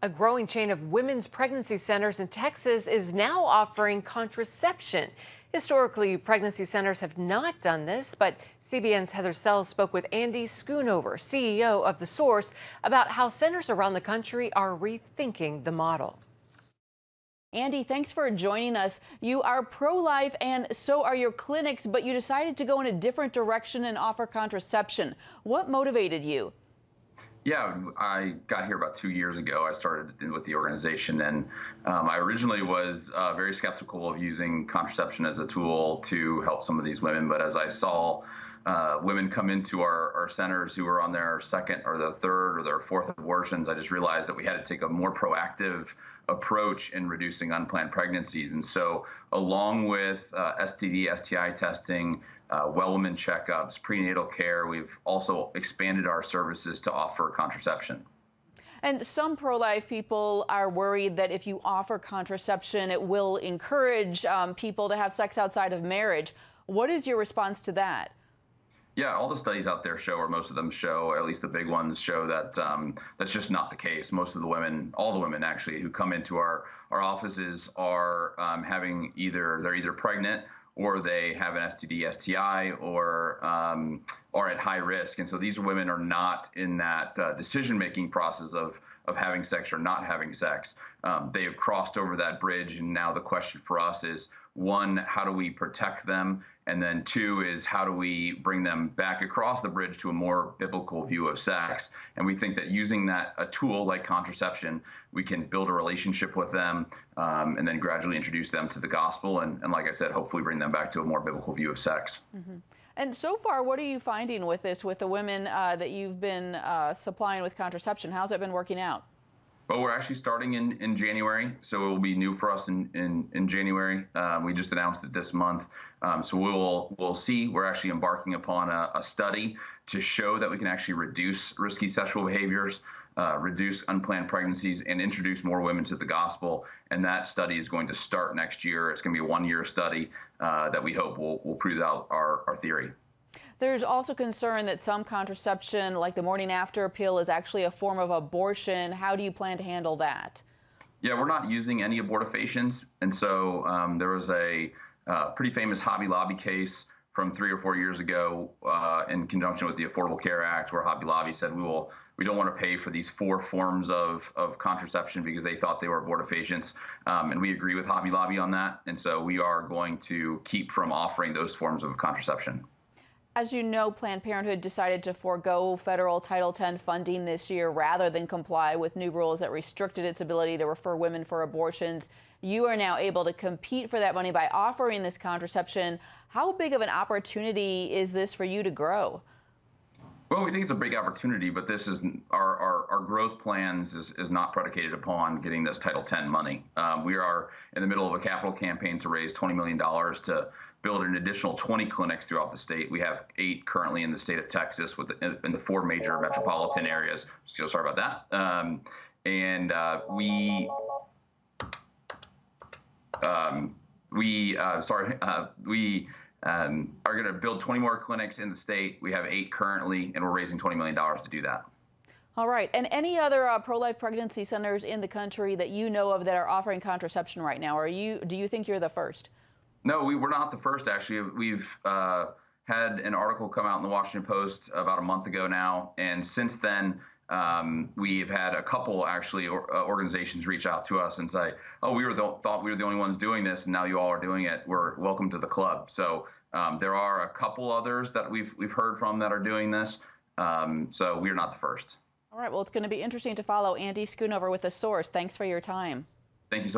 A growing chain of women's pregnancy centers in Texas is now offering contraception. Historically, pregnancy centers have not done this, but CBN's Heather Sells spoke with Andy Schoonover, CEO of The Source, about how centers around the country are rethinking the model. Andy, thanks for joining us. You are pro-life and so are your clinics, but you decided to go in a different direction and offer contraception. What motivated you? Yeah, I got here about 2 years ago. I started with the organization, and I originally was very skeptical of using contraception as a tool to help some of these women. But as I saw women come into our centers who were on their second or their third or their fourth abortions, I just realized that we had to take a more proactive approach in reducing unplanned pregnancies. And so along with STD, STI testing, well woman checkups, prenatal care, we've also expanded our services to offer contraception. And some pro-life people are worried that if you offer contraception, it will encourage people to have sex outside of marriage. What is your response to that? Yeah, all the studies out there show, or most of them show, or at least the big ones show that that's just not the case. Most of the women, all the women actually, who come into our offices are they're either pregnant or they have an STD, STI, or are at high risk. And so these women are not in that decision-making process of having sex or not having sex. They have crossed over that bridge, and now the question for us is, one, how do we protect them? And then two is, how do we bring them back across the bridge to a more biblical view of sex? And we think that using a tool like contraception, we can build a relationship with them and then gradually introduce them to the gospel. And like I said, hopefully bring them back to a more biblical view of sex. Mm-hmm. And so far, what are you finding with this, with the women that you've been supplying with contraception? How's it been working out? Well, we're actually starting in January, so it will be new for us in January. We just announced it this month, so we'll see. We're actually embarking upon a study to show that we can actually reduce risky sexual behaviors, reduce unplanned pregnancies, and introduce more women to the gospel. And that study is going to start next year. It's going to be a one-year study that we hope will prove out our theory. There's also concern that some contraception, like the morning after pill, is actually a form of abortion. How do you plan to handle that? Yeah, we're not using any abortifacients. And so there was a pretty famous Hobby Lobby case from 3 or 4 years ago in conjunction with the Affordable Care Act, where Hobby Lobby said we don't want to pay for these 4 forms of contraception because they thought they were abortifacients. And we agree with Hobby Lobby on that. And so we are going to keep from offering those forms of contraception. As you know, Planned Parenthood decided to forego federal Title X funding this year rather than comply with new rules that restricted its ability to refer women for abortions. You are now able to compete for that money by offering this contraception. How big of an opportunity is this for you to grow? Well, we think it's a big opportunity, but this is our growth plans is not predicated upon getting this Title X money. We are in the middle of a capital campaign to raise $20 million to build an additional 20 clinics throughout the state. We have 8 currently in the state of Texas, in the 4 major metropolitan areas. So sorry about that. We are going to build 20 more clinics in the state. We have 8 currently, and we're raising $20 million to do that. All right. And any other pro-life pregnancy centers in the country that you know of that are offering contraception right now? Do you think you're the first? No, we're not the first, actually. We've had an article come out in the Washington Post about a month ago now, and since then, we've had a couple, actually, organizations reach out to us and say, oh, thought we were the only ones doing this, and now you all are doing it. We're welcome to the club. So there are a couple others that we've heard from that are doing this, so we're not the first. All right, well, it's going to be interesting to follow. Andy Schoonover with The Source. Thanks for your time. Thank you so much.